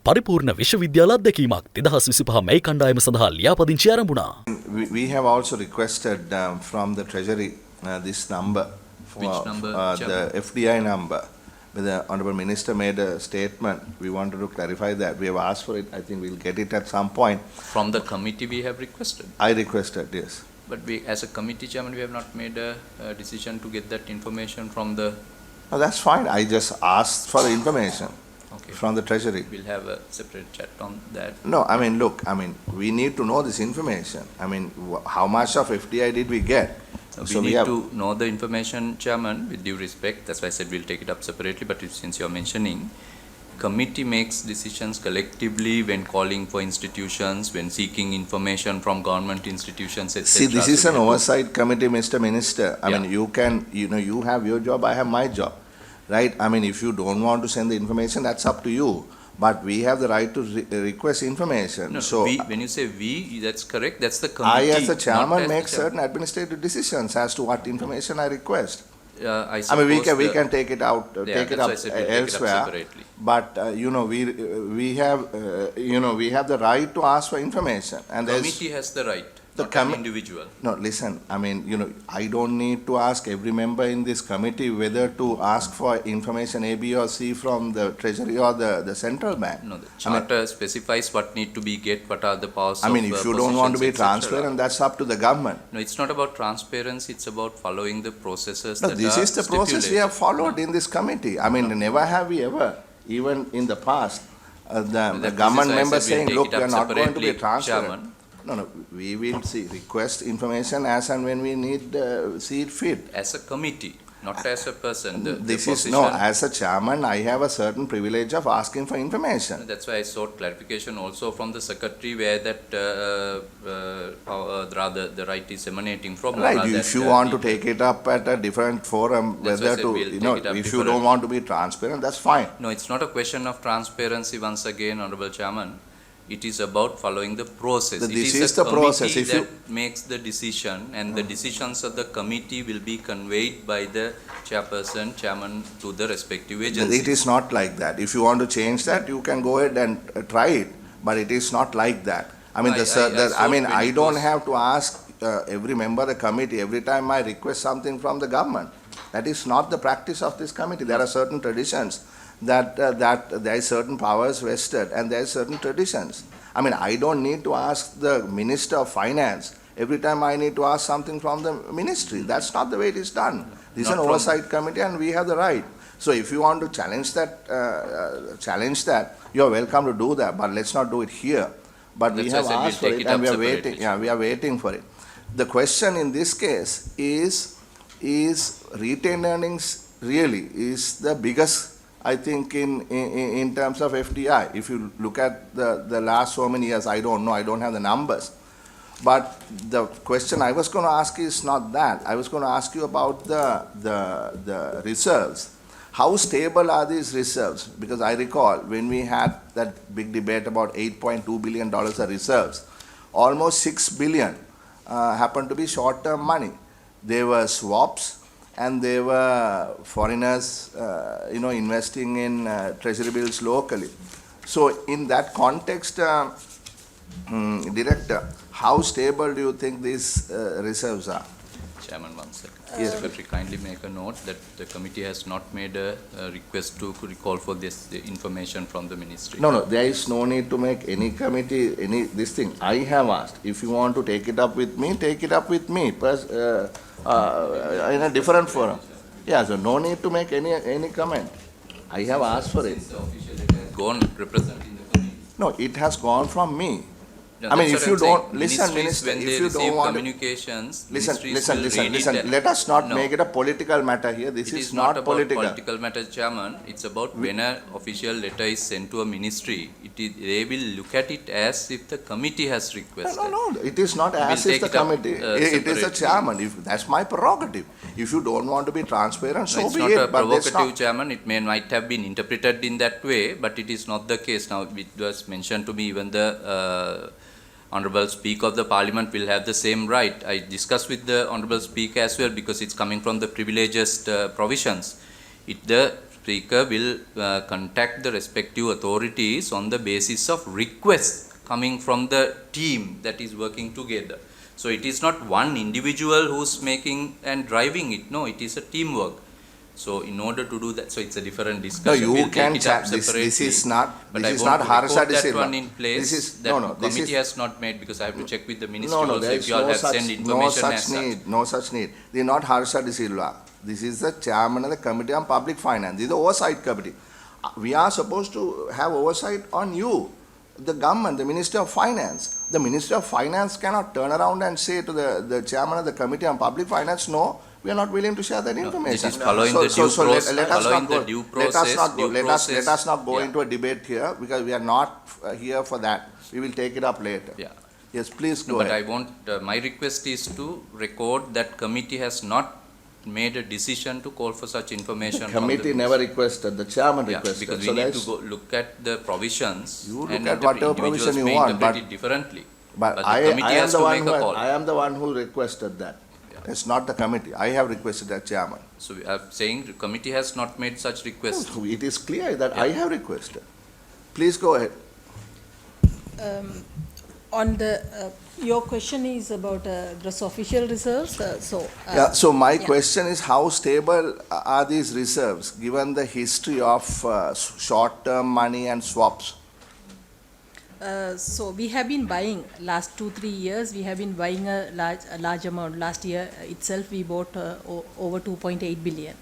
පරිපූර්ණ විශ්වවිද්‍යාල අත්දැකීමක් 2025 මැයි කණ්ඩායම සඳහා ලියාපදිංචි ආරම්භුණා. We have also requested from the Treasury this number for Which number, the FDI number. But the Honourable Minister made a statement. We wanted to clarify that. We have asked for it. I think we'll get it at some point. From the committee we have requested. I requested, yes. But we, as a committee chairman, we have not made a decision to get that information from the... No, that's fine. I just asked for the information from the Treasury. We'll have a separate chat on that. No, I mean, look, I mean, we need to know this information. I mean, how much of FDI did we get? We need to know the information, Chairman, with due respect. That's why I said we'll take it up separately. But since you're mentioning, committee makes decisions collectively when calling for institutions, when seeking information from government institutions, etc. See, this is an oversight committee, Mr. Minister. I mean, you can, you have your job, I have my job, right? I mean, if you don't want to send the information, that's up to you. But we have the right to request information. No, so we, when you say we, that's correct. That's the committee. I, as the chairman, make certain administrative decisions as to what information I request. I mean, we can take it out, take it up elsewhere. But we have we have the right to ask for information. And the committee has the right. Not an individual. No, listen, I mean, I don't need to ask every member in this committee whether to ask for information A, B or C from the Treasury or the central bank. No, the charter specifies what need to be get, what are the powers I mean, if you don't want to be transparent, that's up to the government. No, it's not about transparency, it's about following the processes no, this is the process we have followed in this committee. I mean, never have we ever, even in the past, the government members saying, look, we are not going to be transparent. No, we will request information as and when we need, see it fit. As a committee, not as a person. As a chairman, I have a certain privilege of asking for information. That's why I sought clarification also from the secretary where that rather the right is emanating from. Right, if you want to take it up at a different forum, whether to, if you don't want to be transparent, that's fine. No, it's not a question of transparency once again, Honorable Chairman. It is about following the process. This is the process. If that makes the decision, and the decisions of the committee will be conveyed by the chairperson, chairman to the respective agency. It is not like that. If you want to change that, you can go ahead and try it. But it is not like that. I mean, I don't have to ask every member of the committee every time I request something from the government. That is not the practice of this committee. There are certain traditions. That there is certain powers vested and there are certain traditions. I mean, I don't need to ask the Minister of Finance every time I need to ask something from the ministry. That's not the way it is done. This is an oversight committee and we have the right. So if you want to challenge that, you are welcome to do that, but let's not do it here. But we have asked for it and we are waiting. Yeah, we are waiting for it. The question in this case is retained earnings really is the biggest, I think, in terms of FDI. If you look at the last so many years, I don't know, I don't have the numbers. But the question I was going to ask is not that. I was going to ask you about the reserves. How stable are these reserves? Because I recall when we had that big debate about $8.2 billion of reserves, almost $6 billion happened to be short-term money. They were swaps, and they were foreigners, investing in treasury bills locally. So in that context, Director, how stable do you think these reserves are? Chairman, one second. Yes. Secretary, kindly make a note that the committee has not made a request to recall for the information from the ministry. No, there is no need to make any committee, this thing. I have asked, if you want to take it up with me, take it up with me. In a different forum. Yeah, so no need to make any comment. I have asked for it. Gone representing the committee. No, it has gone from me. No, I mean, if you don't listen, Minister, if you don't want communications, listen. Let us not make it a political matter here. This is not political. Political matter, Chairman. It's about when an official letter is sent to a ministry, they will look at it as if the committee has requested. No. It is not as if the committee. It is a chairman. That's my prerogative. If you don't want to be transparent, so be it. It's not a provocative, Chairman. It might have been interpreted in that way, but it is not the case. Now, it was mentioned to me, even the Honorable Speaker of the Parliament will have the same right. I discussed with the Honorable Speaker as well, because it's coming from the privileged provisions. The speaker will contact the respective authorities on the basis of requests coming from the team that is working together. So it is not one individual who's making and driving it. No, it is a teamwork. So in order to do that, so it's a different No, discussion. you We'll can take it up chat. This separately. is not. But This I is want not to Harsha record De that Silva. one in place. This is that no. This committee is has not made, because I have to check with the ministry no. also There if is you all no have such sent no information such as need. such. No such need. They are not Harsha De Silva. This is the chairman of the committee on public finance. This is the oversight committee. We are supposed to have oversight on you, the government, the Ministry of Finance. The Ministry of Finance cannot turn around and say to the chairman of the committee on public finance, no, we are not willing to share that information. This is following the due process. Let us Following not the go. due Let us process. not go. Due Let process. us not go Yeah. into a debate here, because we are not here for that. We will take it up later. Yeah. Yes, please No, go but ahead. I want, my request is to record that committee has not made a decision to call for such information. from the Committee ministry. never requested. The chairman Yeah, requested. because we So need to that's- go look at the provisions. You look and at whatever individuals provision you may want, interpret but- it differently. But the I committee am has the to one make who a call. I am the one who requested that. Yeah. It's not the committee. I have requested that chairman. So we are saying the committee has not made such request. Oh, it is clear that I Yeah. have requested. Please go ahead. On the, your question is about gross official reserves, Yeah, so my yeah. question is, how stable are these reserves given the history of short-term money and swaps? So we have been buying, last 2-3 years, we have been buying a large amount. Last year itself, we bought over 2.8 billion.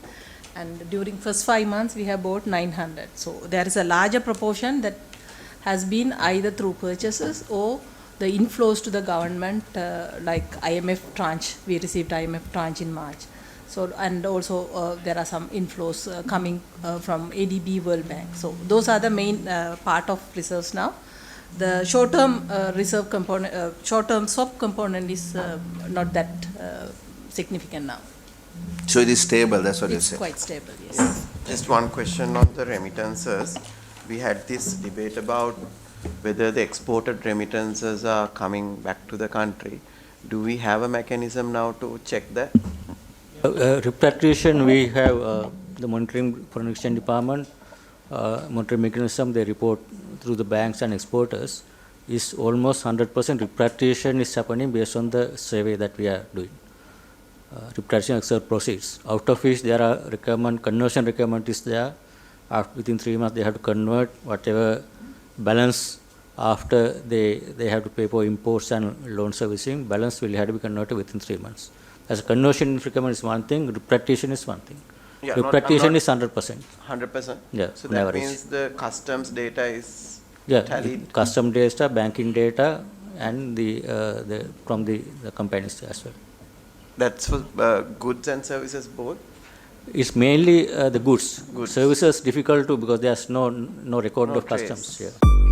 And during first 5 months, we have bought 900. So there is a larger proportion that has been either through purchases or the inflows to the government, like IMF tranche. We received IMF tranche in March. So, and also there are some inflows coming from ADB World Bank. So those are the main part of reserves now. The short-term reserve component, short-term swap component is not that significant now. So it is stable, that's what you It's say. quite stable, yes. Just one question on the remittances. We had this debate about whether the exported remittances are coming back to the country. Do we have a mechanism now to check that? Repatriation, we have the monitoring foreign exchange department, monitoring mechanism, they report through the banks and exporters, is almost 100% repatriation is happening based on the survey that we are doing. Repatriation exert proceeds, out of which there are conversion requirement is there. Within 3 months they have to convert whatever balance after they have to pay for imports and loan servicing, balance will have to be converted within 3 months. As a conversion requirement is one thing, repatriation is one thing. Yeah, Repatriation not- is 100%. 100%? Yeah, So on that average. means the customs data is Yeah, tallied? custom data, banking data, and the from the companies as well. That's for goods and services both? It's mainly the goods. Goods. Services difficult to, because there's no record No of customs trace. here.